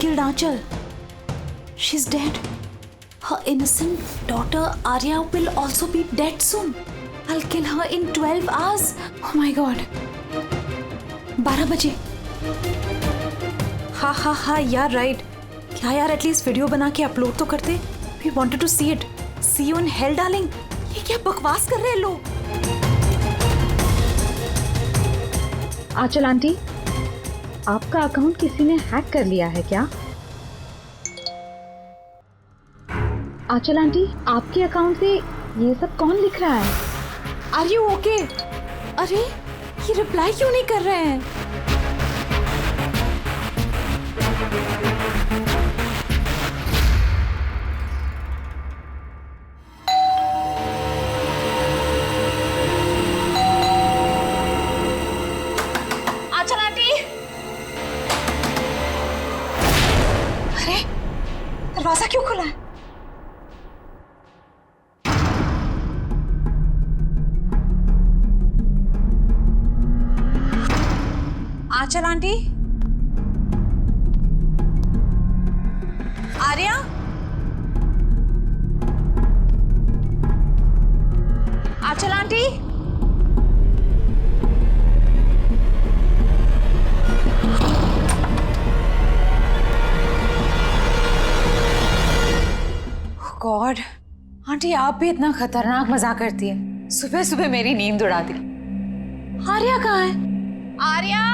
killed Aanchal. She's dead. Her innocent daughter Arya will also be dead soon. I'll kill her in 12 hours. Oh my God. 12 बजे. हाँ यार right. क्या यार at least video बना के upload तो करते. We wanted to see it. See you in hell, darling. ये क्या बकवास कर रहे हैं लोग? आंचल आंटी, आपका अकाउंट किसी ने हैक कर लिया है क्या? आंचल आंटी, आपके अकाउंट से ये सब कौन लिख रहा है? Are you okay? अरे ये रिप्लाई क्यों नहीं कर रहे हैं? आंचल आंटी, अरे दरवाजा क्यों खुला है? आंचल आंटी, आर्या, आंचल आंटी, गॉड, आंटी आप भी इतना खतरनाक मजाक करती है. सुबह सुबह मेरी नींद उड़ा दी. आर्या कहाँ है? आर्या,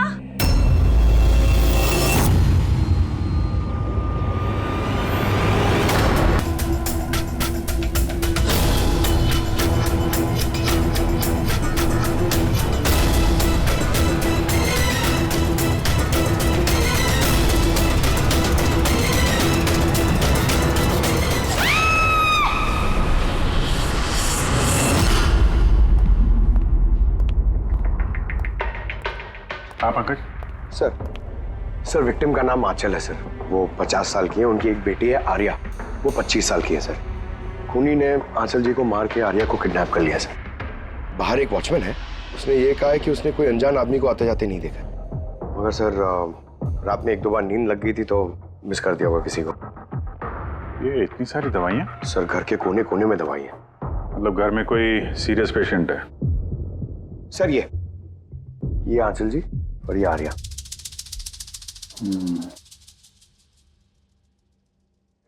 आप पंकज? सर विक्टिम का नाम आंचल है सर. वो 50 साल की है. उनकी एक बेटी है आर्या, वो 25 साल की है सर. खूनी ने आंचल जी को मार के आर्या को किडनैप कर लिया सर. बाहर एक वॉचमैन है, उसने ये कहा है कि उसने कोई अनजान आदमी को आते जाते नहीं देखा. मगर सर रात में 1-2 बार नींद लग गई थी तो मिस कर दिया होगा किसी को. ये इतनी सारी दवाइयाँ? सर घर के कोने कोने में दवाई है. मतलब घर में कोई सीरियस पेशेंट है? सर ये आंचल जी और ये Arya.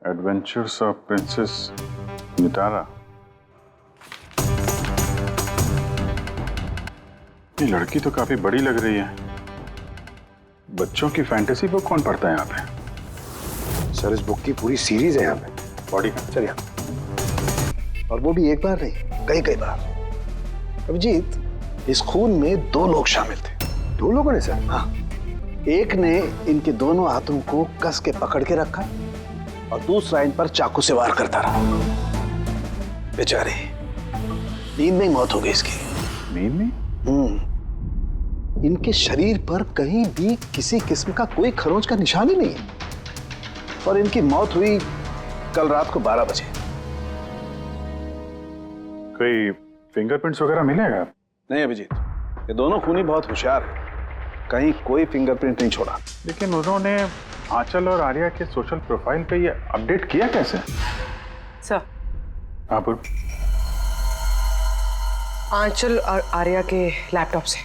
Adventures of princess Nitara. ये लड़की तो काफी बड़ी लग रही है. बच्चों की फैंटेसी बुक कौन पढ़ता है यहाँ पे? सर इस बुक की पूरी सीरीज है यहाँ पे. बॉडी का? सर यहाँ. और वो भी एक बार नहीं, कई बार. अभिजीत, इस खून में 2 लोग शामिल थे. 2 लोगों ने सर? हाँ. एक ने इनके दोनों हाथों को कस के पकड़ के रखा और दूसरा इन पर चाकू से वार करता रहा. बेचारे नींद में मौत हो गई इसकी. नींद में? इनके शरीर पर कहीं भी किसी किस्म का कोई खरोंच का निशान ही नहीं है और इनकी मौत हुई कल रात को 12 बजे. कोई फिंगरप्रिंट्स वगैरह मिलेगा? नहीं अभिजीत, ये दोनों खूनी बहुत होशियार हैं. कहीं कोई फिंगरप्रिंट नहीं छोड़ा. लेकिन उन्होंने आंचल और आर्या के सोशल प्रोफाइल पे ये अपडेट किया कैसे? सर, हाँ बोल. आंचल और आर्या के लैपटॉप से.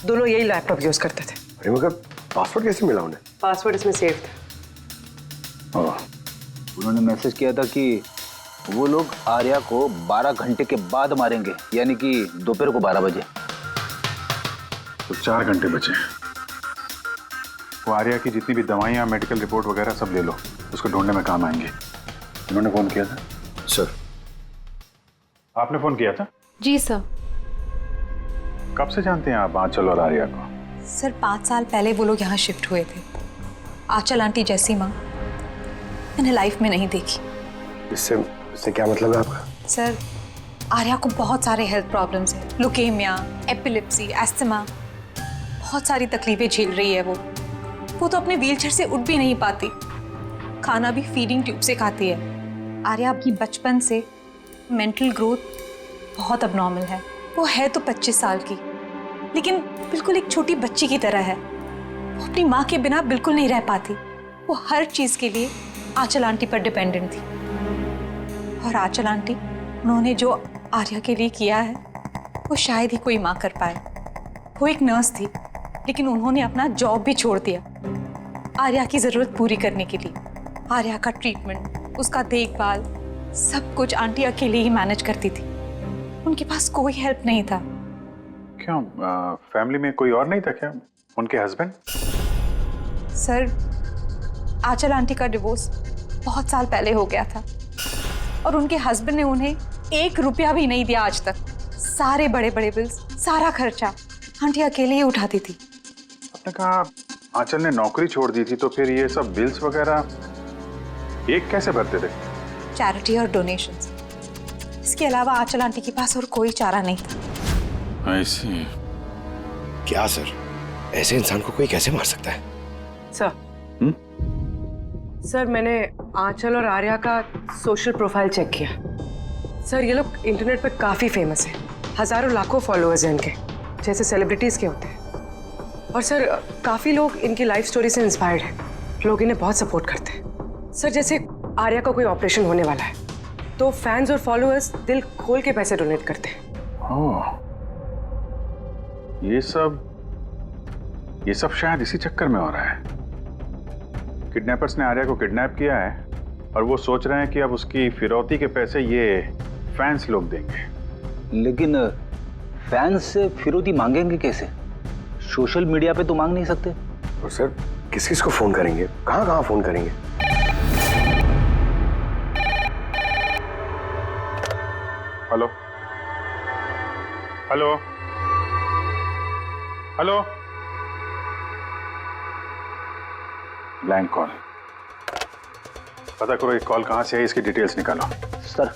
दोनों यही लैपटॉप यूज करते थे. अरे मगर पासवर्ड कैसे मिला उन्हें? पासवर्ड इसमें सेव था. उन्होंने मैसेज किया था कि वो लोग आर्या को 12 घंटे के बाद मारेंगे, यानी कि दोपहर को 12 बजे. तो 4 घंटे बचे. वो आर्या की जितनी भी दवाइयाँ, मेडिकल रिपोर्ट वगैरह सब ले लो, उसको ढूंढने में काम आएंगे. उन्होंने फोन किया था? सर. आपने फोन किया था? जी सर. कब से जानते हैं आप आंचल और आर्या को? सर 5 साल पहले वो लोग यहाँ शिफ्ट हुए थे. आंचल आंटी जैसी माँ मैंने लाइफ में नहीं देखी. इससे क्या मतलब है आपका? सर आर्या को बहुत सारे हेल्थ प्रॉब्लम्स हैं. लुकेमिया, एपिलेप्सी, एस्थमा, बहुत सारी तकलीफें झेल रही है वो तो अपने व्हीलचेयर से उठ भी नहीं पाती. खाना भी फीडिंग ट्यूब से खाती है. आर्या की बचपन से मेंटल ग्रोथ बहुत अबनॉर्मल है. वो है तो 25 साल की, लेकिन बिल्कुल एक छोटी बच्ची की तरह है. वो अपनी माँ के बिना बिल्कुल नहीं रह पाती. वो हर चीज के लिए आंचल आंटी पर डिपेंडेंट थी। और आंचल आंटी, उन्होंने जो आर्या के लिए किया है वो शायद ही कोई माँ कर पाए। वो एक नर्स थी, लेकिन उन्होंने अपना जॉब भी छोड़ दिया आर्या की जरूरत पूरी करने के लिए। आर्या का ट्रीटमेंट, उसका देखभाल, सब कुछ आंटी अकेले ही मैनेज करती थी। उनके पास कोई हेल्प नहीं था। क्यों, फैमिली में कोई और नहीं था क्या? उनके हस्बैंड? सर, आंचल आंटी का डिवोर्स बहुत साल पहले हो गया था और उनके हस्बैंड ने उन्हें 1 रुपया भी नहीं दिया आज तक। सारे बड़े बड़े बिल्स, सारा खर्चा आंटी अकेले ही उठाती थी। आपने कहा आंचल ने नौकरी छोड़ दी थी, तो फिर ये सब बिल्स वगैरह एक कैसे भरते थे? चैरिटी और डोनेशंस, इसके अलावा आंचल आंटी के पास और कोई चारा नहीं था। ऐसी क्या सर, ऐसे इंसान को कोई कैसे मार सकता है? सर सर, मैंने आंचल और आर्या का सोशल प्रोफाइल चेक किया। सर, ये लोग इंटरनेट पे काफ़ी फेमस हैं। हज़ारों लाखों फॉलोअर्स हैं इनके, जैसे सेलिब्रिटीज़ के होते हैं। और सर, काफ़ी लोग इनकी लाइफ स्टोरी से इंस्पायर्ड हैं। लोग इन्हें बहुत सपोर्ट करते हैं। सर, जैसे आर्या का कोई ऑपरेशन होने वाला है तो फैंस और फॉलोअर्स दिल खोल के पैसे डोनेट करते हैं। ओह, ये सब शायद इसी चक्कर में हो रहा है। किडनैपर्स ने आर्या को किडनैप किया है और वो सोच रहे हैं कि अब उसकी फिरौती के पैसे ये फैंस लोग देंगे। लेकिन फैंस से फिरौती मांगेंगे कैसे? सोशल मीडिया पे तो मांग नहीं सकते। और सर, किस किस को फोन करेंगे, कहाँ कहाँ फोन करेंगे? Hello hello hello, blank call. पता करो ये कॉल कहाँ से है, इसकी डिटेल्स निकालो। सर,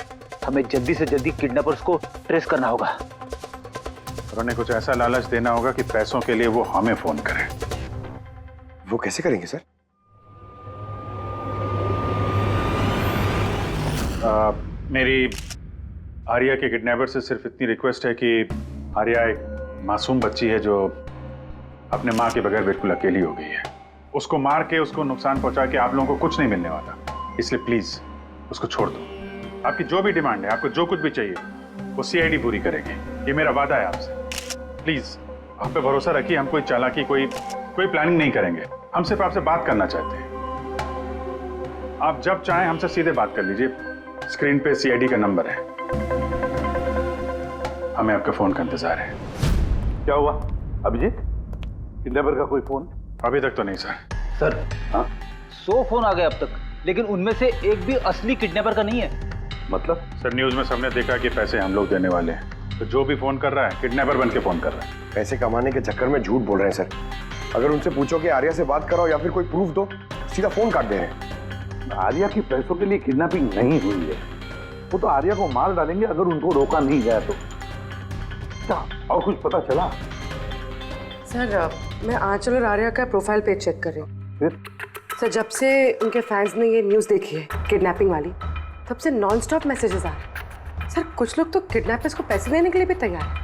हमें जल्दी से जल्दी किडनैपर्स को ट्रेस करना होगा। और उन्हें कुछ ऐसा लालच देना होगा कि पैसों के लिए वो हमें फोन करें। वो कैसे करेंगे सर? मेरी आर्या के किडनैपर से सिर्फ इतनी रिक्वेस्ट है कि आर्या एक मासूम बच्ची है जो अपने माँ के बगैर बिल्कुल अकेली हो गई है। उसको मार के, उसको नुकसान पहुंचा के आप लोगों को कुछ नहीं मिलने वाला, इसलिए प्लीज उसको छोड़ दो। आपकी जो भी डिमांड है, आपको जो कुछ भी चाहिए, वो सीआईडी पूरी करेगी। ये मेरा वादा है आपसे। प्लीज आप पे भरोसा रखिए। हम कोई चालाकी, कोई प्लानिंग नहीं करेंगे। हम सिर्फ आपसे बात करना चाहते हैं। आप जब चाहें हमसे सीधे बात कर लीजिए। स्क्रीन पे सीआईडी का नंबर है। हमें आपके फोन का इंतजार है। क्या हुआ अभिजीत, किडनैपर का कोई फोन? अभी तक तो नहीं सर। सर, 100 फोन आ गए अब तक, लेकिन उनमें से एक भी असली किडनैपर का नहीं है। मतलब? सर, न्यूज में सबने देखा कि पैसे हम लोग देने वाले हैं, तो जो भी फोन कर रहा है किडनैपर बन के फोन कर रहा है। पैसे कमाने के चक्कर में झूठ बोल रहे हैं सर। अगर उनसे पूछो कि आर्या से बात कराओ या फिर कोई प्रूफ दो, सीधा फोन काट दे रहे हैं। आर्या की पैसों के लिए किडनैपिंग नहीं हुई है। वो तो आर्या को मार डालेंगे अगर उनको रोका नहीं गया तो। क्या और कुछ पता चला? सर, मैं आंचल और आर्या का प्रोफाइल पेज चेक कर रही हूँ। फिर? सर, जब से उनके फैंस ने ये न्यूज़ देखी है किडनैपिंग वाली, तब से नॉन स्टॉप मैसेजेस आ रहे हैं। सर, कुछ लोग तो किडनैपर्स को पैसे देने के लिए भी तैयार हैं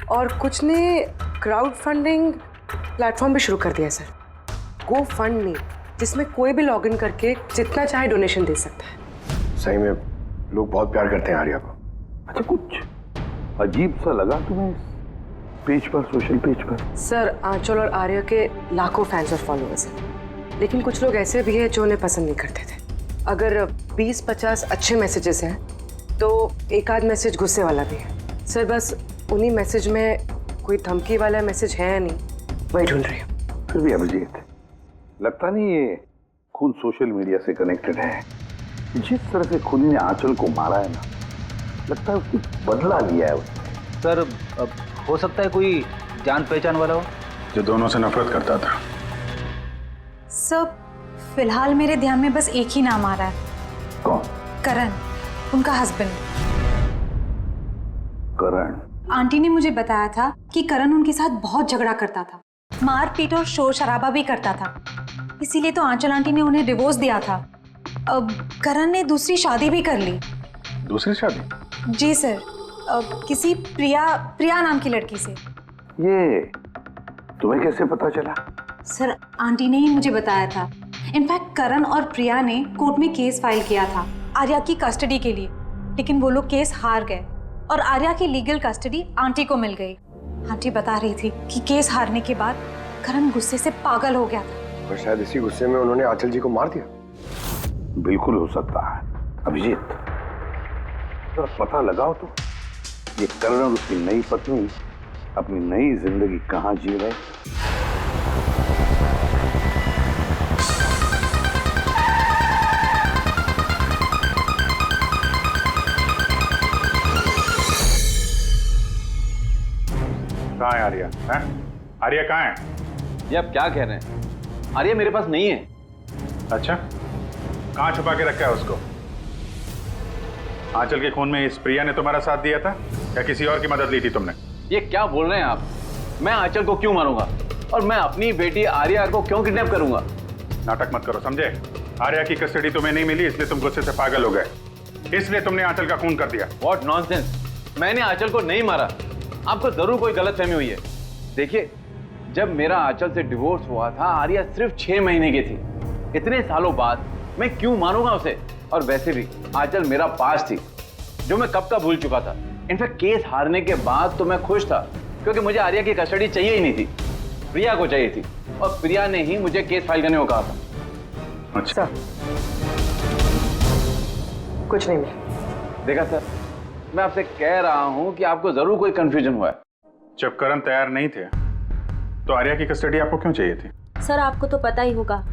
और कुछ ने क्राउड फंडिंग प्लेटफॉर्म भी शुरू कर दिया है सर, गो फंड मी, जिसमें कोई भी लॉगिन करके जितना चाहे डोनेशन दे सकता है। सही में लोग बहुत प्यार करते हैं आर्या को। अच्छा, कुछ अजीब सा लगा तुम्हें पेज पर, सोशल पेज पर? सर, आंचल और आर्या के लाखों फैंस और फॉलोअर्स हैं, लेकिन कुछ लोग ऐसे भी हैं जो उन्हें पसंद नहीं करते थे। अगर 20-50 अच्छे मैसेजेस हैं तो एक आध मैसेज गुस्से वाला भी है। सर, बस उन्हीं मैसेज में कोई धमकी वाला मैसेज है या नहीं, वही ढूंढ रही हूँ। फिर भी अभिजीत, लगता नहीं ये खून सोशल मीडिया से कनेक्टेड है। जिस तरह से खूनी ने आंचल को मारा है ना, लगता है उसकी बदला लिया है उसने। सर, अब हो सकता है कोई जान पहचान वाला हो जो दोनों से नफरत करता था। सब फिलहाल मेरे ध्यान में बस एक ही नाम आ रहा है। कौन? करण, उनका हस्बैंड। करण? आंटी ने मुझे बताया था कि करण उनके साथ बहुत झगड़ा करता था, मारपीट और शोर शराबा भी करता था। इसीलिए तो आंचल आंटी ने उन्हें डिवोर्स दिया था। अब करण ने दूसरी शादी भी कर ली। दूसरी शादी? जी सर, किसी प्रिया नाम की लड़की से। ये तुम्हें कैसे पता चला? सर, आंटी ने ही मुझे बताया था। इनफैक्ट करण और प्रिया ने कोर्ट में केस फाइल किया था आर्या की कस्टडी के लिए, लेकिन वो लोग केस हार गए और आर्या की लीगल कस्टडी आंटी को मिल गई। आंटी बता रही थी कि केस हारने के बाद करण गुस्से से पागल हो गया था और शायद इसी गुस्से में उन्होंने आंचल जी को मार दिया। बिल्कुल हो सकता है अभिजीत, जरा पता लगाओ तो ये करण और उसकी नई पत्नी अपनी नई जिंदगी कहाँ जी रहे। कहाँ है आर्या? हैं? आर्या कहाँ है? ये आप क्या कह रहे हैं? आर्या मेरे पास नहीं है। अच्छा, कहाँ छुपा के रखा है उसको? आंचल के खून में इस प्रिया ने तुम्हारा साथ दिया था या किसी और की मदद ली थी तुमने? ये क्या बोल रहे हैं आप? मैं आंचल को क्यों मारूंगा और मैं अपनी बेटी आर्या को क्यों किडनैप करूंगा? नाटक मत करो, समझे? आर्या की कस्टडी तुम्हें नहीं मिली इसलिए तुम गुस्से से पागल हो गए, इसलिए तुमने आंचल का खून कर दिया। What nonsense! मैंने आंचल को नहीं मारा। आपको जरूर कोई गलतफहमी हुई है। देखिए, जब मेरा आंचल से डिवोर्स हुआ था आर्या सिर्फ 6 महीने की थी। इतने सालों बाद मैं क्यों मारूंगा उसे? और वैसे भी आंचल मेरा पास थी जो मैं कब का भूल चुका था। इनफैक्ट केस हारने के बाद तो मैं खुश था क्योंकि मुझे आर्या की कस्टडी चाहिए ही नहीं थी, प्रिया को चाहिए थी और प्रिया ने ही मुझे केस फाइल करने को कहा था। अच्छा, कुछ नहीं मिला। देखा सर, मैं आपसे कह रहा हूं कि आपको जरूर कोई कंफ्यूजन हुआ है। जब करण तैयार नहीं थे तो आर्या की कस्टडी आपको क्यों चाहिए थी? सर आपको तो पता ही होगा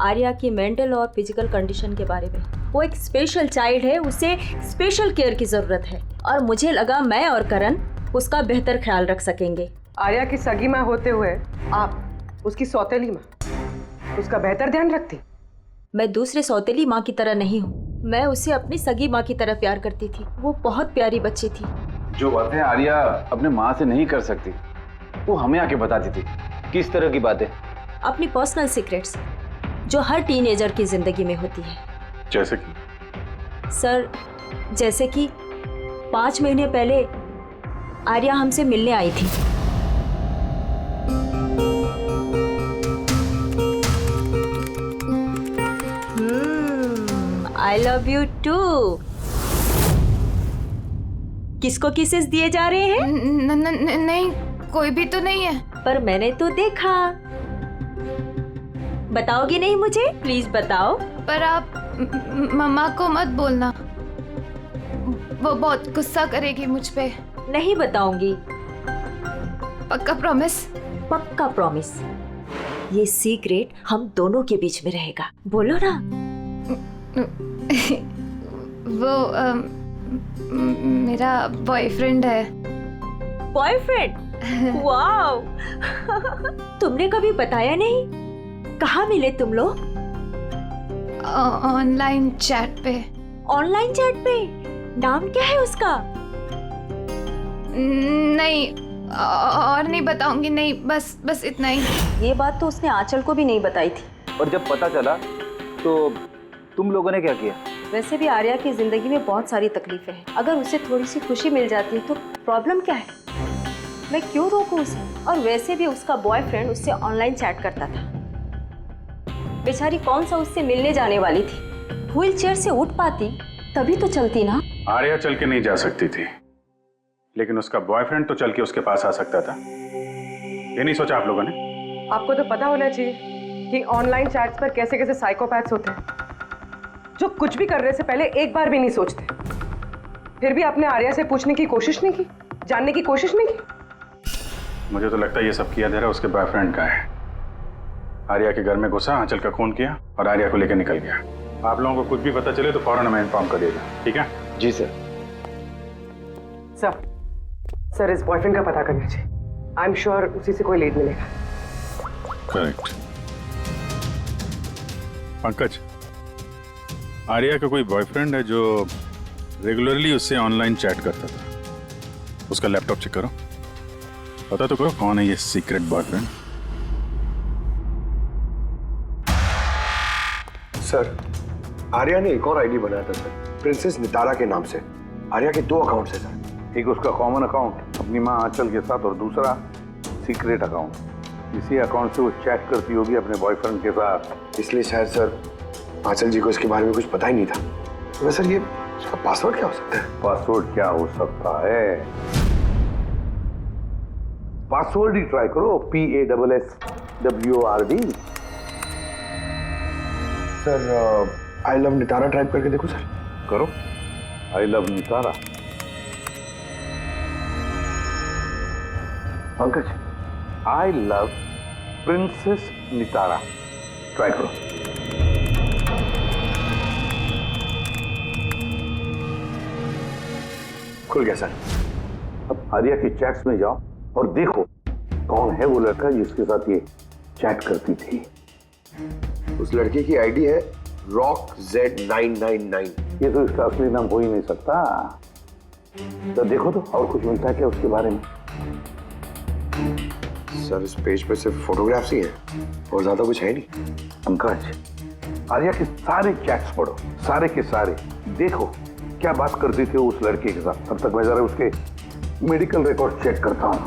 आर्या की मेंटल और फिजिकल कंडीशन के बारे में। वो एक स्पेशल चाइल्ड है, उसे स्पेशल केयर की ज़रूरत है और मुझे लगा मैं और करण उसका बेहतर ख्याल रख सकेंगे। आर्या की सगी माँ होते हुए आप उसकी सौतेली माँ, उसका बेहतर ध्यान रखती। मैं दूसरे सौतेली माँ की तरह नहीं हूँ, मैं उसे अपनी सगी माँ की तरह प्यार करती थी। वो बहुत प्यारी बच्ची थी। जो बातें आर्या अपने माँ से नहीं कर सकती वो हमें आके बताती थी। किस तरह की बातें? अपनी पर्सनल सीक्रेट्स जो हर टीनेजर की जिंदगी में होती है। जैसे कि? सर, जैसे कि 5 महीने पहले आर्या हमसे मिलने आई थी। I love you too. किसको किसेस दिए जा रहे हैं? नहीं, कोई भी तो नहीं है। पर मैंने तो देखा। बताओगी नहीं मुझे? प्लीज बताओ। पर आप मम्मा को मत बोलना, वो बहुत गुस्सा करेगी मुझ पे। नहीं बताऊंगी। पक्का प्रॉमिस? पक्का प्रॉमिस। ये सीक्रेट हम दोनों के बीच में रहेगा। बोलो ना। वो मेरा बॉयफ्रेंड है। बॉयफ्रेंड? वाओ। तुमने कभी बताया नहीं। कहाँ मिले तुम लोग? ऑनलाइन चैट पे। ऑनलाइन चैट पे? नाम क्या है उसका? नहीं, और नहीं बताऊंगी। नहीं, बस इतना ही। ये बात तो उसने आंचल को भी नहीं बताई थी। और जब पता चला तो तुम लोगों ने क्या किया? वैसे भी आर्या की जिंदगी में बहुत सारी तकलीफें हैं। अगर उसे थोड़ी सी खुशी मिल जाती है तो प्रॉब्लम क्या है? मैं क्यों रोकूं उसे? और वैसे भी उसका बॉयफ्रेंड उससे ऑनलाइन चैट करता था। बेचारी कौन सा उससे मिलने जाने वाली थी। व्हील चेयर से उठ पाती तभी तो चलती ना। आर्या चल के नहीं जा सकती थी, लेकिन उसका बॉयफ्रेंड तो चल के उसके पास आ सकता था। ये नहीं सोचा आप लोगों ने? आपको तो पता होना चाहिए कि ऑनलाइन चैट्स पर कैसे कैसे साइकोपैथ्स होते हैं जो कुछ भी करने से पहले एक बार भी नहीं सोचते। फिर भी आपने आर्या से पूछने की कोशिश नहीं की, जानने की कोशिश नहीं की। मुझे तो लगता है ये सब किया धरा उसके बॉयफ्रेंड का है। आर्या के घर में घुसा, आंचल का खून किया और आर्या को लेकर निकल गया। आप लोगों को कुछ भी पता चले तो फौरन हमें इन्फॉर्म कर देगा, ठीक है? जी सर। सर इस बॉयफ्रेंड का पता करना चाहिए। आई एम श्योर उसी से कोई लीड मिलेगा। करेक्ट। पंकज, आर्या का कोई बॉयफ्रेंड है जो रेगुलरली उससे ऑनलाइन चैट करता था। उसका लैपटॉप चेक करो, पता तो करो कौन है ये सीक्रेट बॉयफ्रेंड। सर, आर्या ने एक और आईडी बनाया था सर, प्रिंसेस नितारा के नाम से। आर्या के 2 अकाउंट है सर। एक उसका कॉमन अकाउंट अपनी माँ आंचल के साथ और दूसरा सीक्रेट अकाउंट। इसी अकाउंट से वो चैट करती होगी अपने बॉयफ्रेंड के साथ। इसलिए शायद सर आंचल जी को इसके बारे में कुछ पता ही नहीं था। तो सर ये उसका पासवर्ड क्या हो सकता है? पासवर्ड क्या हो सकता है? पासवर्ड ही ट्राई करो, PASSWORD। Sir I love Nitara type करके देखो सर। करो, I love Nitara. Pankaj, I love princess Nitara, try करो। खुल गया सर। अब आर्या की चैट्स में जाओ और देखो कौन है वो लड़का जिसके साथ ये चैट करती थी। उस लड़के की आईडी है RockZ999। ये तो इसका असली नाम हो ही नहीं सकता। तो देखो तो और कुछ मिलता है क्या उसके बारे में? सर इस पेज पे सिर्फ फोटोग्राफ्स ही हैं और ज्यादा कुछ है नहीं। पंकज, आर्या के सारे चैट्स पढ़ो, सारे के सारे। देखो क्या बात करती थी उस लड़के के साथ। तब तक मैं जरा उसके मेडिकल रिकॉर्ड चेक करता हूं।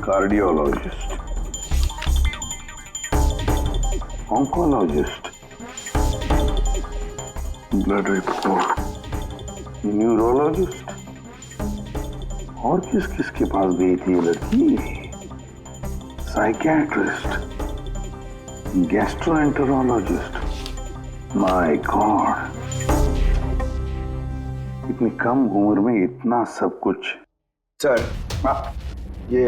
Cardiologist, oncologist, blood report, neurologist. और किस किस के पास गई थी ये लड़की? Psychiatrist, gastroenterologist. माय गॉड, इतनी कम उम्र में इतना सब कुछ। सर ये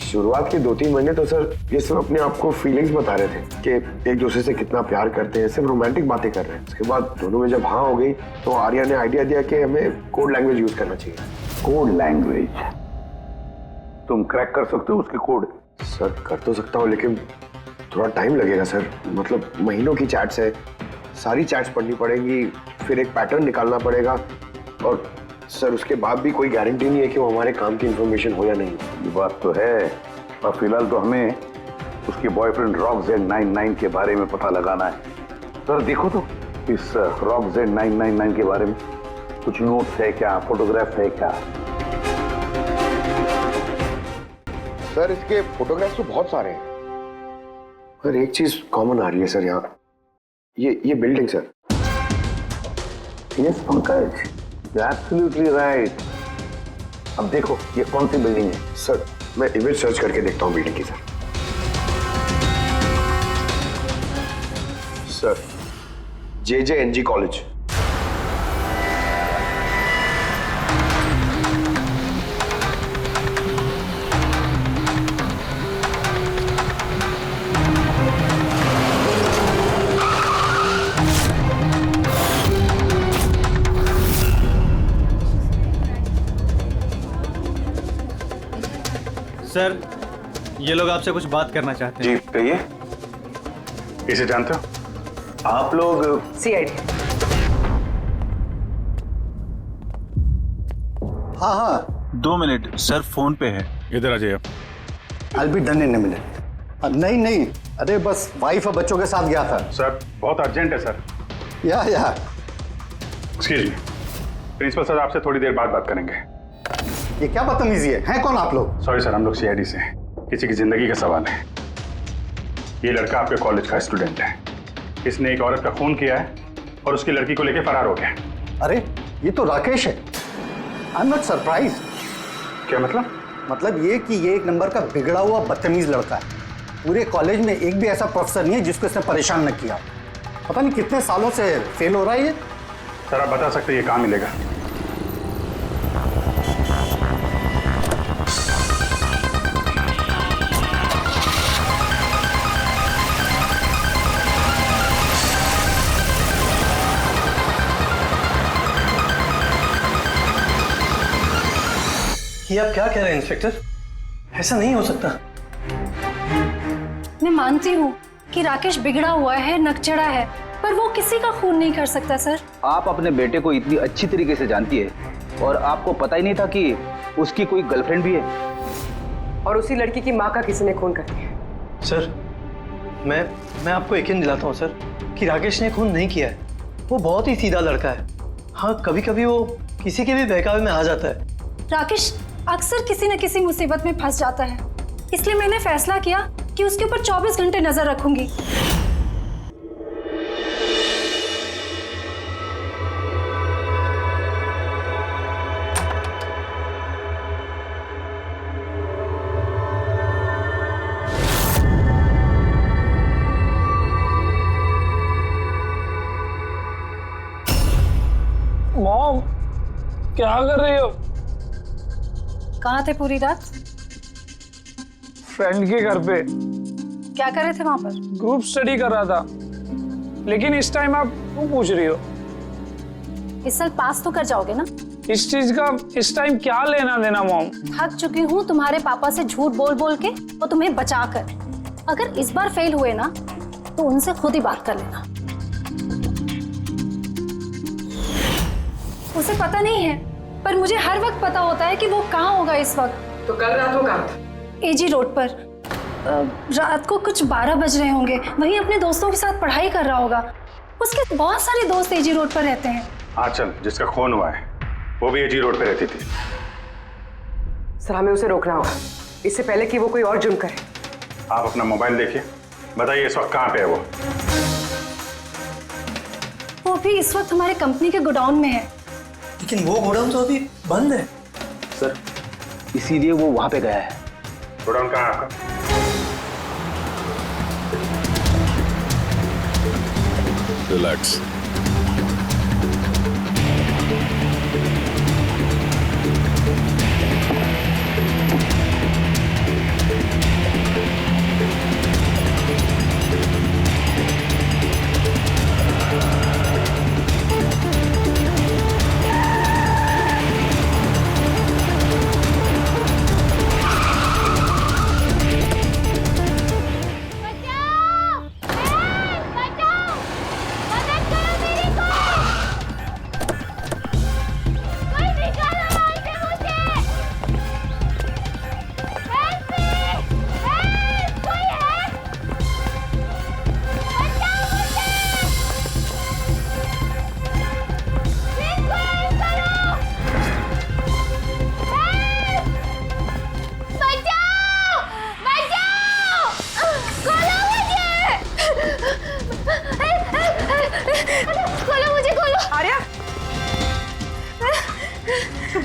शुरुआत के 2-3 महीने तो सर ये सब अपने आप को फीलिंग्स बता रहे थे कि एक दूसरे से कितना प्यार करते हैं, सिर्फ रोमांटिक बातें कर रहे हैं। उसके बाद दोनों में जब हाँ हो गई तो आर्या ने आइडिया दिया कि हमें कोड लैंग्वेज यूज करना चाहिए। Code language? तुम क्रैक कर सकते हो उसके कोड? सर कर तो सकता हूँ लेकिन थोड़ा टाइम लगेगा सर। मतलब महीनों की चैट्स है, सारी चैट्स पढ़नी पड़ेगी, फिर एक पैटर्न निकालना पड़ेगा और सर उसके बाद भी कोई गारंटी नहीं है कि वो हमारे काम की इंफॉर्मेशन हो या नहीं। ये बात तो है। और फिलहाल तो हमें उसके बॉयफ्रेंड RockZ999 के बारे में पता लगाना है। सर देखो तो इस RockZ999 के बारे में कुछ नोट्स है क्या, फोटोग्राफ है क्या? सर इसके फोटोग्राफ्स तो बहुत सारे हैं पर एक चीज कॉमन आ रही है सर यहाँ, ये building sir. Yes Pankaj, absolutely right. अब देखो ये कौन सी बिल्डिंग है? सर मैं इमेज सर्च करके देखता हूँ बिल्डिंग की। Sir JJNG college. सर ये लोग आपसे कुछ बात करना चाहते हैं। जी कहिए। इसे जानते हो? आप लोग CID। हाँ हाँ 2 मिनट सर, फोन पे है। इधर आ जाइए। I'll be done in a minute। नहीं नहीं, अरे बस वाइफ और बच्चों के साथ गया था। सर बहुत अर्जेंट है सर। या एक्सक्यूज मी, प्रिंसिपल सर आपसे थोड़ी देर बाद बात करेंगे। ये क्या बदतमीजी है? हैं कौन आप लोग? सॉरी सर, हम लोग CID से हैं। किसी की जिंदगी का सवाल है। ये लड़का आपके कॉलेज का स्टूडेंट है। इसने एक औरत का खून किया है और उसकी लड़की को लेकर फरार हो गया। अरे ये तो राकेश है। I am not surprise. क्या मतलब? मतलब ये कि ये एक नंबर का बिगड़ा हुआ बदतमीज लड़का है। पूरे कॉलेज में एक भी ऐसा प्रोफेसर नहीं है जिसको इसने परेशान न किया। पता नहीं कितने सालों से फेल हो रहा है ये। सर आप बता सकते हैं ये कहाँ मिलेगा? ये आप क्या कह रहे हैं इंस्पेक्टर? ऐसा नहीं हो सकता। मैं मानती हूँ कि राकेश बिगड़ा हुआ है, नकचड़ा है, पर वो किसी का खून नहीं कर सकता सर। आप अपने बेटे को इतनी अच्छी तरीके से जानती है और आपको पता ही नहीं था कि उसकी कोई गर्लफ्रेंड भी है। और उसी लड़की की माँ का किसी ने खून कर दिया। सर मैं आपको यकीन दिलाता हूँ सर कि राकेश ने खून नहीं किया है। वो बहुत ही सीधा लड़का है। हाँ, कभी कभी वो किसी के भी बहकावे में आ जाता है। राकेश अक्सर किसी न किसी मुसीबत में फंस जाता है, इसलिए मैंने फैसला किया कि उसके ऊपर 24 घंटे नजर रखूंगी। मॉम, क्या कर रही हो? कहाँ थे पूरी रात? फ्रेंड के घर पे क्या कर रहे थे वहां पर? ग्रुप स्टडी कर रहा था। लेकिन इस टाइम आप क्यों पूछ रही हो? इस साल पास तो कर जाओगे ना? इस चीज का इस टाइम क्या लेना देना मॉम? थक चुकी हूँ तुम्हारे पापा से झूठ बोल बोल के और तुम्हें बचा कर। अगर इस बार फेल हुए ना तो उनसे खुद ही बात कर लेना। उसे पता नहीं है, पर मुझे हर वक्त पता होता है कि वो कहाँ होगा इस वक्त। तो कल रात वो कहाँ था? एजी रोड पर। रात को कुछ 12 बज रहे होंगे। वहीं अपने दोस्तों के साथ पढ़ाई कर रहा होगा। उसके बहुत सारे दोस्त एजी रोड पर रहते हैं। आंचल जिसका खून हुआ है वो भी एजी रोड पे रहती थी। सर हमें उसे रोकना होगा इससे पहले कि वो कोई और जुर्म करे। आप अपना मोबाइल देखिए, बताइए इस वक्त कहाँ पे है वो? वो भी इस वक्त हमारे कंपनी के गोडाउन में है। लेकिन वो गोडाउन तो अभी बंद है। सर इसीलिए वो वहां पे गया है। गोडाउन कहाँ है आपका? रिलैक्स।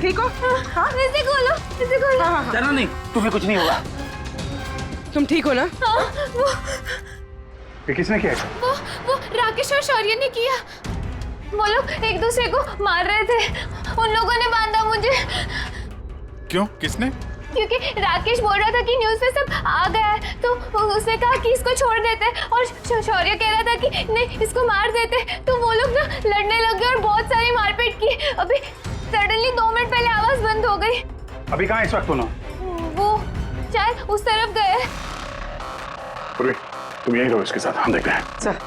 ठीक हो? हाँ इसे खोलो, इसे खोलो। हाँ। डरना नहीं, तुम्हें कुछ नहीं होगा। तुम ठीक हो ना? हाँ, ये किसने किया? वो राकेश और शौर्य ने किया। वो लोग एक दूसरे को मार रहे थे। उन लोगों ने बांधा मुझे। क्यों? किसने? क्योंकि राकेश बोल रहा था कि न्यूज़ पे सब आ गया है, तो उसने कहा कि इसको छोड़ देते, और शौर्य कह रहा था कि नहीं इसको मार देते। तो वो लोग ना लड़ने लग गए और बहुत सारी मारपीट की। अभी सडनली 2 मिनट पहले आवाज बंद हो गई। अभी कहाँ इस वक्त दोनों? वो शायद उस तरफ गए। तुम यहीं रहो इसके साथ, हम देखते हैं। सर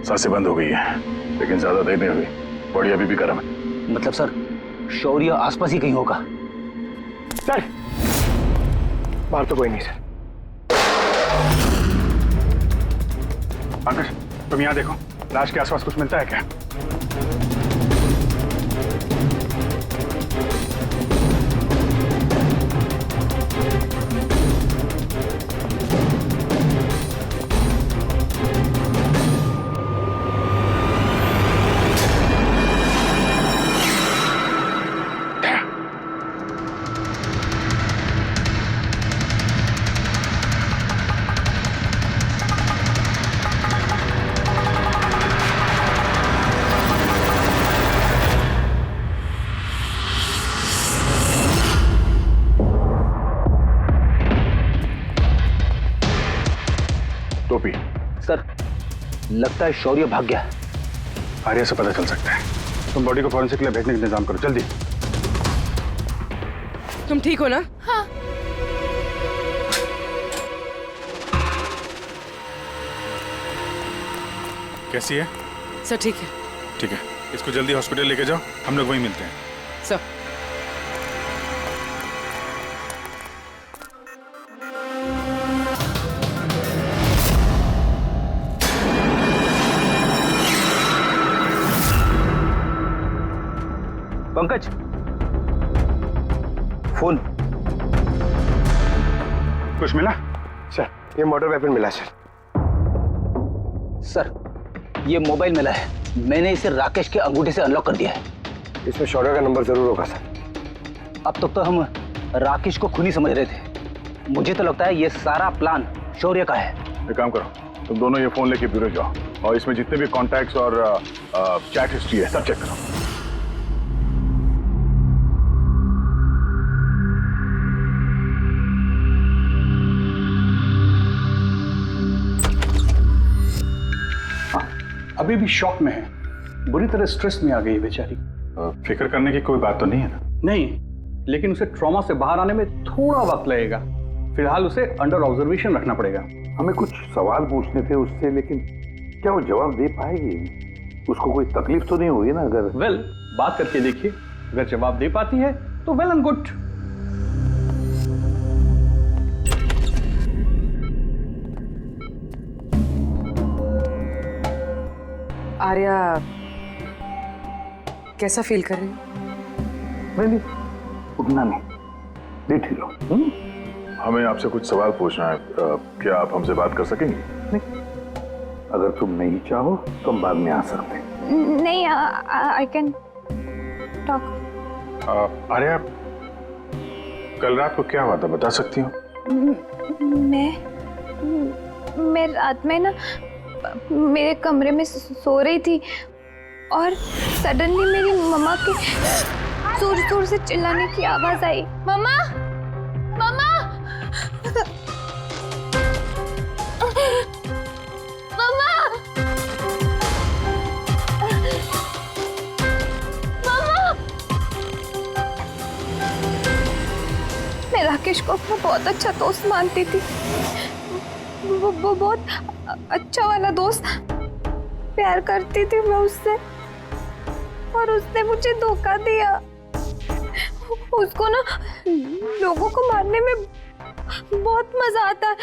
सांसें बंद हो गई है, लेकिन ज्यादा देर नहीं हुई। बॉडी अभी भी गर्म है। मतलब सर शौर्य आसपास ही कहीं होगा। सर बाहर तो कोई नहीं सर। पंकज तुम यहाँ देखो, लाश के आसपास कुछ मिलता है क्या? टोपी सर लगता है शौर्य भाग गया। आर्या से पता चल सकता है। तुम बॉडी को फॉरेंसिक के लिए भेजने का इंतजाम करो, जल्दी। तुम ठीक हो ना? हाँ। कैसी है? सर ठीक है। ठीक है, इसको जल्दी हॉस्पिटल लेके जाओ, हम लोग वहीं मिलते हैं। Sir Pankaj, phone. कुछ मिला? सर ये मर्डर वेपन मिला सर। सर ये मोबाइल मिला है, मैंने इसे राकेश के अंगूठे से अनलॉक कर दिया है। इसमें शौर्य का नंबर जरूर होगा सर। अब तक तो हम राकेश को खूनी समझ रहे थे, मुझे तो लगता है ये सारा प्लान शौर्य का है। एक काम करो, तुम दोनों ये फोन लेके ब्यूरो जाओ और इसमें जितने भी कॉन्टैक्ट्स और चैट हिस्ट्री है सब चेक करो। अभी भी शॉक में है, बुरी तरह स्ट्रेस में आ गई है बेचारी। फिक्र करने की कोई बात तो नहीं है ना? नहीं, लेकिन उसे ट्रॉमा से बाहर आने में थोड़ा वक्त लगेगा। फिलहाल उसे अंडर ऑब्जर्वेशन रखना पड़ेगा। हमें कुछ सवाल पूछने थे उससे, लेकिन क्या वो जवाब दे पाएगी? उसको कोई तकलीफ तो नहीं होगी ना? अगर वेल, बात करके देखिए, अगर जवाब दे पाती है तो वेल एंड गुड। आर्या कैसा फील कर रही हो? नहीं, उतना नहीं, लेट ही लो। हमें आपसे कुछ सवाल पूछना है, क्या आप हमसे बात कर सकेंगे? नहीं, अगर तुम नहीं चाहो तो हम बाद में आ सकते हैं। नहीं, आई कैन टॉक। आर्या, कल रात को क्या हुआ था, बता सकती हो? मैं रात में ना मेरे कमरे में सो रही थी और सडनली मेरी मम्मा के जोर जोर से चिल्लाने की आवाज आई। मम्मा, मम्मा, मम्मा, मम्मा। मैं राकेश को अपना बहुत अच्छा दोस्त मानती थी, वो बहुत अच्छा वाला दोस्त। प्यार करती थी मैं उससे और उसने मुझे धोखा दिया। उसको ना लोगों को मारने में बहुत मजा आता है।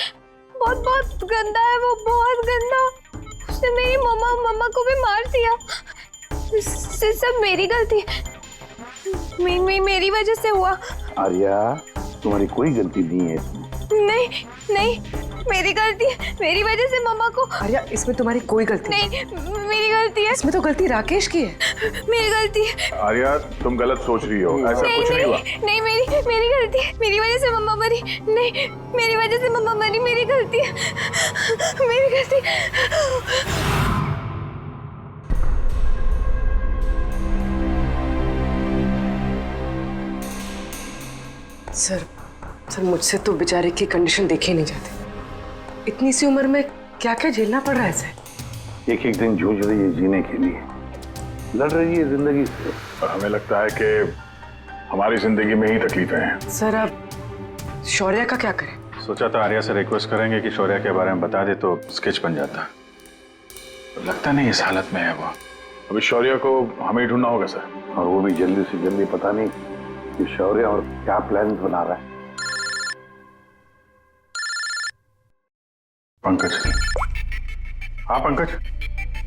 बहुत गंदा है वो, बहुत गंदा। उसने मेरी मम्मा को भी मार दिया। सब मेरी गलती, मेरी वजह से हुआ। आर्या, तुम्हारी कोई गलती नहीं है इसमें। नहीं, मेरी गलती है। मेरी वजह से मम्मा को। आर्या, इसमें तुम्हारी कोई गलती नहीं, मेरी गलती है। इसमें तो गलती राकेश की है। मेरी गलती है। आर्या, तुम गलत सोच रही हो, ऐसा कुछ नहीं हुआ। नहीं, मेरी गलती है। मेरी वजह से मम्मा मरी। नहीं, मेरी वजह से मम्मा मरी। मेरी गलती है, मेरी गलती। सर मुझसे तो बेचारे की कंडीशन देखी नहीं जाती। इतनी सी उम्र में क्या क्या झेलना पड़ रहा है सर। एक एक दिन जूझ रही है जीने के लिए, लड़ रही है जिंदगी से। और हमें लगता है कि हमारी जिंदगी में ही तकलीफें हैं। सर अब शौर्य का क्या करें? सोचा था आर्या से रिक्वेस्ट करेंगे कि शौर्य के बारे में बता दे तो स्केच बन जाता, तो लगता नहीं इस हालत में है वो। अभी शौर्य को हमें ही ढूंढना होगा सर, और वो भी जल्दी से जल्दी। पता नहीं कि शौर्य और क्या प्लान बना रहा है। पंकज। हाँ पंकज,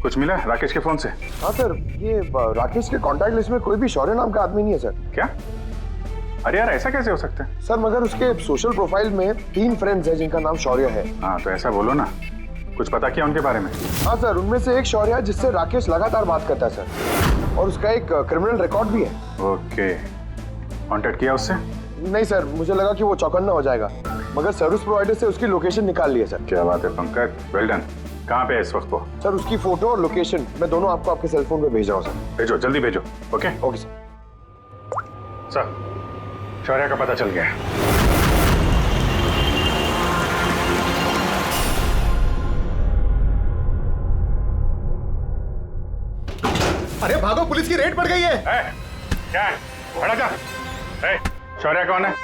कुछ मिला राकेश के फोन से? हाँ सर, ये राकेश के कांटेक्ट लिस्ट में कोई भी शौर्य नाम का आदमी नहीं है सर। क्या? अरे यार, ऐसा कैसे हो सकता है? सर मगर उसके सोशल प्रोफाइल में 3 फ्रेंड्स हैं जिनका नाम शौर्य है। हाँ तो ऐसा बोलो ना, कुछ पता किया उनके बारे में? हाँ सर, उनमें से एक शौर्य है जिससे राकेश लगातार बात करता है सर, और उसका एक क्रिमिनल रिकॉर्ड भी है। ओके, कांटेक्ट किया उससे? नहीं सर, मुझे लगा कि वो चौकन्ना हो जाएगा, मगर सर्विस प्रोवाइडर से उसकी लोकेशन निकाल ली है सर। क्या बात है पंकज, वेल डन। कहाँ पे है इस वक्त वो? सर उसकी फोटो और लोकेशन मैं दोनों आपको आपके सेल फोन पे भेज रहा हूँ सर। भेजो, जल्दी भेजो। Okay okay sir. सर, शौर्य का पता चल गया है। अरे भागो, पुलिस की रेड पड़ गई है। क्या है? खड़ा जा। शौर्य कौन है?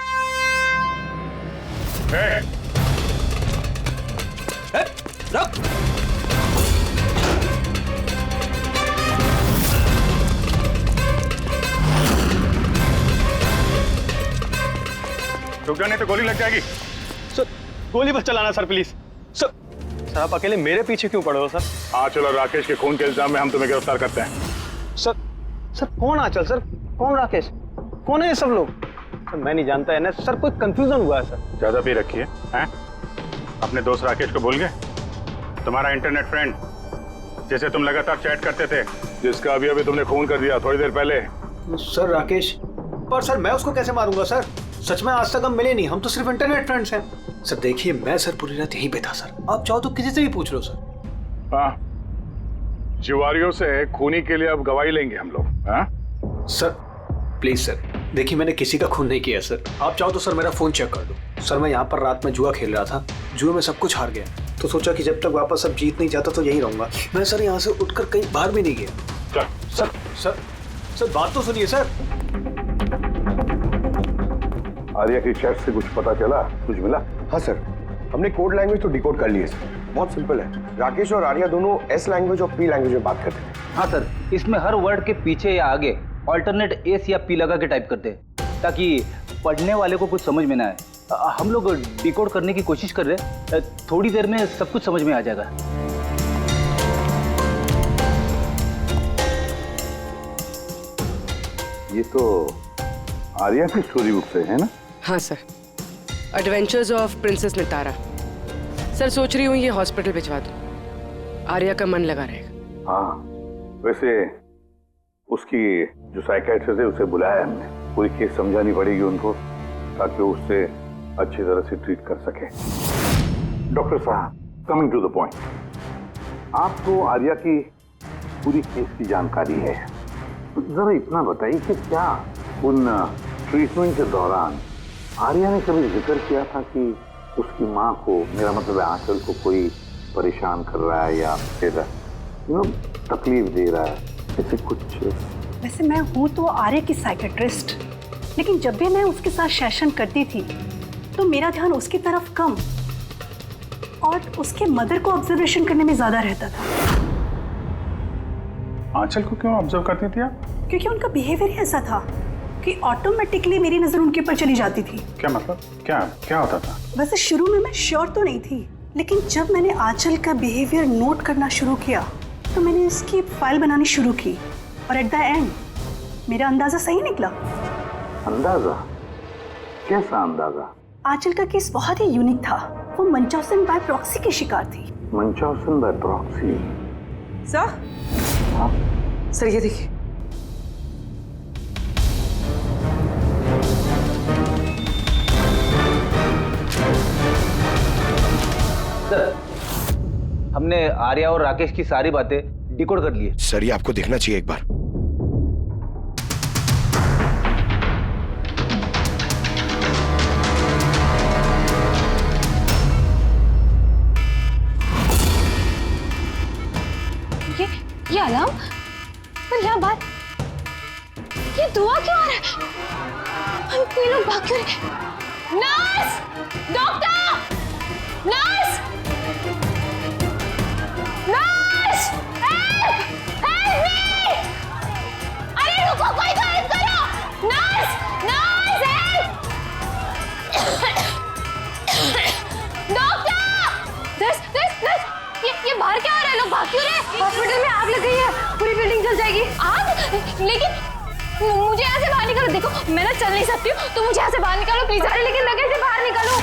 रुक। रुक जा नहीं तो गोली लग जाएगी। सर गोली मत चलाना सर, प्लीज। सर सर आप अकेले मेरे पीछे क्यों पड़े हो सर? आंचल और राकेश के खून के इल्जाम में हम तुम्हें गिरफ्तार करते हैं। सर सर कौन आंचल सर, कौन राकेश, कौन है ये सब लोग? सर मैं नहीं जानता है ना सर, कोई कंफ्यूजन हुआ है सर। ज्यादा पी रखी है, हैं? अपने दोस्त राकेश को भूल गए? तुम्हारा इंटरनेट फ्रेंड जैसे तुम लगातार चैट करते थे, जिसका अभी अभी तुमने खून कर दिया थोड़ी देर पहले। सर राकेश, पर सर मैं उसको कैसे मारूंगा सर? सच में आज तक हम मिले नहीं, हम तो सिर्फ इंटरनेट फ्रेंड्स हैं। सर देखिए मैं सर पूरी रात यहीं पे था सर, आप चाहो तो किसी से भी पूछ लो सर। हाँ, जुआरियों से खूनी के लिए अब गवाही लेंगे हम लोग। हाँ सर प्लीज सर, देखिए मैंने किसी का खून नहीं किया सर, आप चाहो तो सर मेरा फोन चेक कर दो। सर मैं यहाँ पर रात में जुआ खेल रहा था, जुए में सब कुछ हार गया, तो सोचा कि जब तक वापस अब जीत नहीं जाता तो यहीं रहूंगा। मैं सर यहाँ से उठकर कहीं बाहर भी नहीं गया। सर सर सर बात तो सुनिए सर। आर्या की चैट से कुछ पता चला, कुछ मिला? हाँ सर, हमने कोड लैंग्वेज तो डिकोड कर ली है सर। बहुत सिंपल है, राकेश और आर्या दोनों एस लैंग्वेज और पी लैंग्वेज में बात करते हैं। हाँ सर, इसमें हर वर्ड के पीछे या आगे ऑल्टरनेट एस या पी लगा के टाइप करते हैं, ताकि पढ़ने वाले को कुछ समझ में ना आए। हम लोग डिकोड करने की कोशिश कर रहे हैं, थोड़ी देर में सब कुछ समझ में आ जाएगा। ये तो आर्या की स्टोरी बुक से है ना? हाँ sir, adventures of princess Nitara. Sir सोच रही हूँ ये हॉस्पिटल भिजवा दूँ, आर्या का मन लगा रहेगा। हाँ, वैसे उसकी जो साइकियाट्रिस्ट है उसे बुलाया है हमने, पूरी केस समझानी पड़ेगी उनको ताकि वो उससे अच्छी तरह से ट्रीट कर सके। डॉक्टर साहब, कमिंग टू द पॉइंट, आपको आर्या की पूरी केस की जानकारी है, तो जरा इतना बताइए कि क्या उन ट्रीटमेंट के दौरान आर्या ने कभी जिक्र किया था कि उसकी माँ को, मेरा मतलब है आंचल को, कोई परेशान कर रहा है या फिर तकलीफ दे रहा है, ऐसे कुछ? वैसे मैं हूँ तो आर्या की साइकेट्रिस्ट, लेकिन जब भी मैं उसके साथ सेशन करती थी तो मेरा ध्यान उसकी तरफ कम और उसके मदर को ऑब्जर्वेशन करने में ज्यादा रहता था। आंचल को क्यों ऑब्जर्व करती थी आप? क्योंकि उनका बिहेवियर ऐसा था कि ऑटोमेटिकली मेरी नजर उनके ऊपर चली जाती थी। क्या मतलब, क्या क्या होता था? वैसे शुरू में मैं श्योर तो नहीं थी, लेकिन जब मैंने आंचल का बिहेवियर नोट करना शुरू किया तो मैंने इसकी फाइल बनानी शुरू की और एट द एंड मेरा अंदाजा सही निकला। अंदाजा? कैसा अंदाजा? आंचल का केस बहुत ही यूनिक था, वो मंचाउसन बाय प्रॉक्सी की शिकार थी। मंचाउसन बाय प्रॉक्सी? सर सर ये देखिए, सर हमने आर्या और राकेश की सारी बातें डिकोड कर ली है। सर ये आपको देखना चाहिए एक बार। ये अलार्म, पर यहाँ बात, ये धुआं क्यों आ रहा है? ये लोग भाग क्यों रहे? Nurse! Doctor! Nurse! Nurse! Help! Help me! अरे रुको, कोई तो हेल्प करो! Nurse! Nurse help! Doctor! Nurse! ये बाहर क्या हो रहा है? लोग भाग क्यों रहे? हॉस्पिटल में आग लग गई है, पूरी बिल्डिंग जल जाएगी। आग? लेकिन मुझे यहाँ से बाहर निकालो। देखो मैं ना चल नहीं सकती हूँ, तो मुझे यहाँ से बाहर निकालो प्लीज। अरे लेकिन मैं कैसे बाहर निकालूं?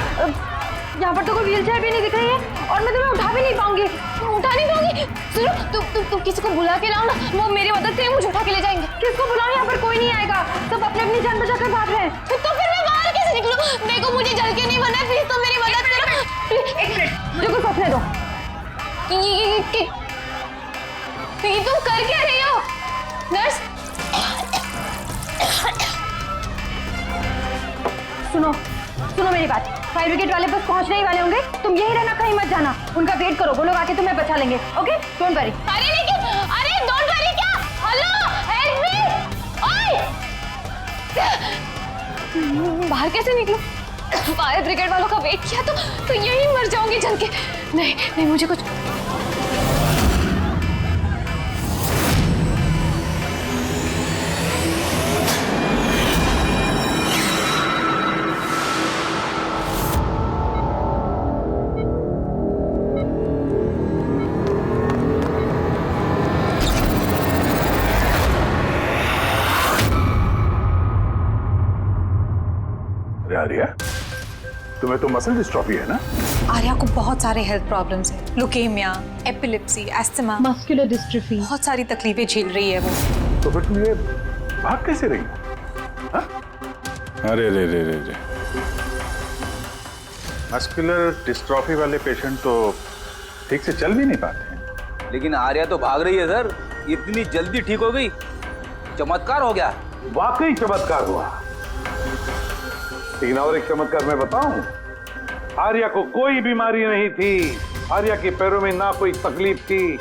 यहाँ पर तो कोई व्हीलचेयर भी नहीं दिख रही है और मैं तुम्हें उठा भी नहीं पाऊंगी। उठा नहीं पाऊंगी? सुनो, तुम किसी को बुला के लाओ ना, वो मेरी मदद से मुझे उठा के ले जाएंगे। किसको बुलाओ? यहाँ पर कोई नहीं आएगा, सब अपनी अपनी जान बचाकर भाग रहे हैं। तो फिर मैं बाहर कैसे निकलूं? देखो मुझे जल के नहीं बना, प्लीज तुम मेरी मदद करो। एक मिनट, देखो सोचने दो। ये तुम कर क्या रही हो? नर्स सुनो मेरी बात, फायर ब्रिगेड वाले बस पहुंचने ही वाले होंगे, तुम यही रहना, कहीं मत जाना, उनका वेट करो, वो लोग आके तुम्हें बचा लेंगे। Okay, don't worry. अरे डोंट वरी क्या? Hello help me! बाहर कैसे निकलूं? फायर ब्रिगेड वालों का वेट किया तो यही मर जाऊंगी जल के। नहीं मुझे कुछ आर्या? तुम्हें तो मसल डिस्ट्रॉफी है ना? आर्या को बहुत सारे हेल्थ प्रॉब्लम्स हैं, leukaemia, epilepsy, asthma, muscular dystrophy, बहुत सारी तकलीफें झेल रही है वो। तो फिर तुम ये भाग कैसे रही? अरे रे रे रे रे, मस्कुलर डिस्ट्रॉफी वाले पेशेंट तो ठीक से चल भी नहीं पाते हैं। लेकिन आर्या तो भाग रही है सर, इतनी जल्दी ठीक हो गई, चमत्कार हो गया। वाकई चमत्कार हुआ। लेकिन और एक चमत्कार मैं बताऊं, आर्या को कोई बीमारी नहीं थी। आर्या के पैरों में ना कोई तकलीफ थी,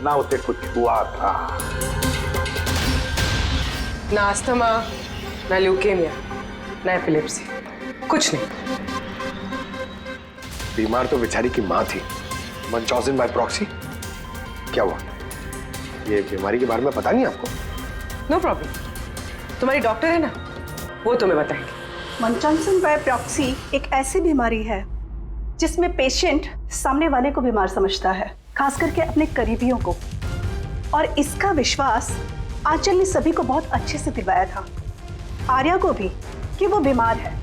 ना उसे कुछ हुआ था। ना अस्थमा, ना ल्यूकेमिया, ना एपिलेप्सी, कुछ नहीं। बीमार तो बेचारी की माँ थी, मंचॉजिन बाय प्रॉक्सी। क्या हुआ? ये बीमारी के बारे में पता नहीं आपको? नो प्रॉब्लम, तुम्हारी डॉक्टर है ना, वो तुम्हें बताएंगे। मंचॉन्सन बाय प्रॉक्सी एक ऐसी बीमारी है जिसमें पेशेंट सामने वाले को बीमार समझता है, खास करके अपने करीबियों को। और इसका विश्वास आंचल ने सभी को बहुत अच्छे से दिलवाया था, आर्या को भी, कि वो बीमार है।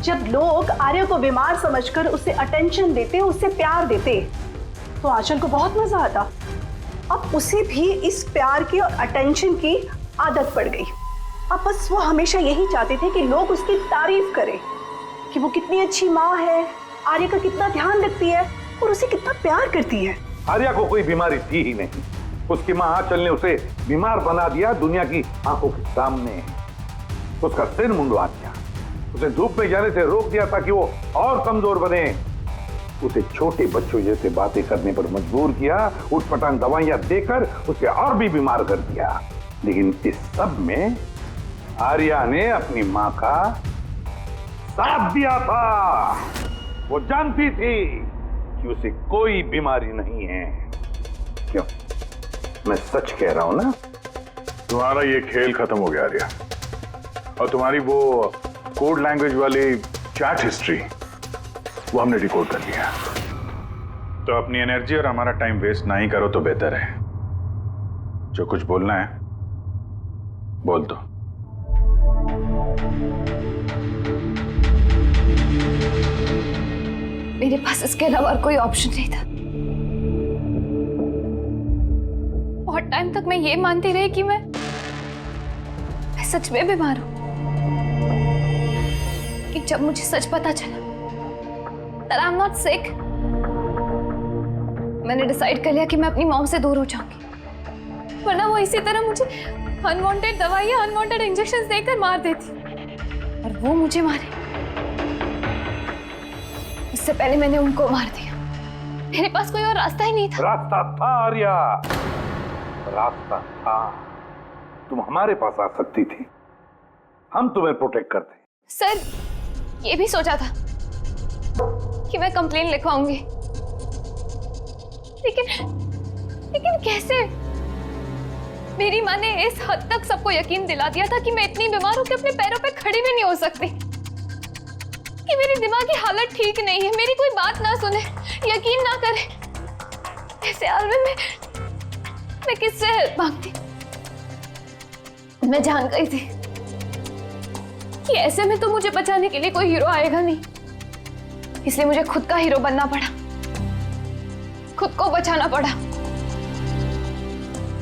जब लोग आर्या को बीमार समझकर उसे अटेंशन देते, उसे प्यार देते, तो आंचल को बहुत मजा आता। अब उसे भी इस प्यार की और अटेंशन की आदत पड़ गई। अब बस वो हमेशा यही चाहते थे कि लोग उसकी तारीफ करें कि वो कितनी अच्छी माँ है, आर्या का कितना ध्यान रखती है और उसे कितना प्यार करती है। आर्या को कोई बीमारी थी ही नहीं। उसकी माँ आंचल ने उसे बीमार बना दिया दुनिया की आंखों के सामने। उसका सिर मुंडवा दिया, उसे धूप में जाने से रोक दिया ताकि वो और कमजोर बने। उसे छोटे बच्चों जैसे बातें करने पर मजबूर किया, उठपटांग दवाइयां देकर उसे और भी बीमार कर दिया। लेकिन इस सब में आर्या ने अपनी माँ का साथ दिया था। वो जानती थी कि उसे कोई बीमारी नहीं है। क्यों? मैं सच कह रहा हूं ना? तुम्हारा ये खेल खत्म हो गया आर्या, और तुम्हारी वो कोड लैंग्वेज वाली चैट हिस्ट्री वो हमने डिकोड कर लिया। तो अपनी एनर्जी और हमारा टाइम वेस्ट ना ही करो तो बेहतर है। जो कुछ बोलना है बोल दो। मेरे पास इसके अलावा और कोई ऑप्शन नहीं था। बहुत टाइम तक मैं ये मानती रही कि मैं सच में बीमार हूं। कि जब मुझे सच पता चला that I'm not sick, मैंने डिसाइड कर लिया कि मैं अपनी मॉम से दूर हो जाऊंगी, वरना वो इसी तरह मुझे अनवांटेड दवाइयां, अनवांटेड इंजेक्शंस देकर मार देती। और वो मुझे मारे इससे पहले मैंने उनको मार दिया। मेरे पास कोई और रास्ता ही नहीं था। रास्ता था आर्या, रास्ता था। तुम हमारे पास आ सकती थी, हम तुम्हें प्रोटेक्ट करते। सर, ये भी सोचा था कि मैं कंप्लेन लिखवाऊंगी, लेकिन कैसे? मेरी माँ ने इस हद तक सबको यकीन दिला दिया था कि मैं इतनी बीमार हूं कि अपने पैरों पे खड़ी भी नहीं हो सकती, कि मेरी दिमागी हालत ठीक नहीं है, मेरी कोई बात ना सुने, यकीन ना करे। ऐसे हाल में मैं किससे हेल्प मांगती? मैं जान गई थी कि ऐसे में तो मुझे बचाने के लिए कोई हीरो आएगा नहीं, इसलिए मुझे खुद का हीरो बनना पड़ा, खुद को बचाना पड़ा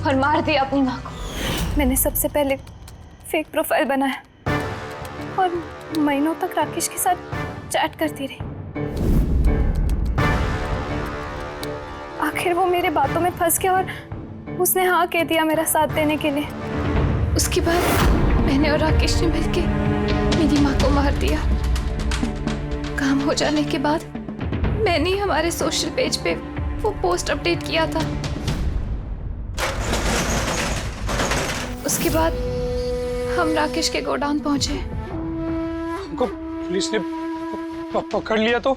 और मार दिया अपनी माँ को। मैंने सबसे पहले फेक प्रोफाइल बनाया और महीनों तक राकेश के साथ चैट करती रही। आखिर वो मेरे बातों में फंस गया और उसने हाँ कह दिया मेरा साथ देने के लिए। उसके बाद मैंने और राकेश ने मिलकर मेरी माँ को मार दिया। काम हो जाने के बाद मैंने हमारे सोशल पेज पे वो पोस्ट अपडेट किया था। उसके बाद हम राकेश के गोडाउन पहुंचे। हमको पुलिस ने पकड़ लिया तो?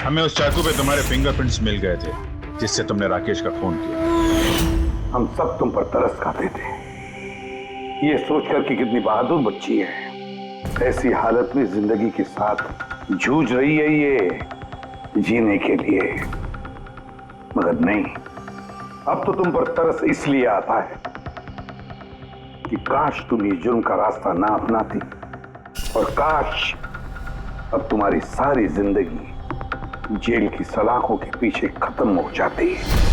हमें उस चाकू पे तुम्हारे फिंगरप्रिंट्स मिल गए थे जिससे तुमने राकेश का खून किया। हम सब तुम पर तरस खाते थे, ये सोचकर कि कितनी बहादुर बच्ची है, ऐसी हालत में जिंदगी के साथ जूझ रही है ये जीने के लिए। मगर नहीं, अब तो तुम पर तरस इसलिए आता है कि काश तुम ये जुर्म का रास्ता ना अपनाती, और काश अब तुम्हारी सारी जिंदगी जेल की सलाखों के पीछे खत्म हो जाती है।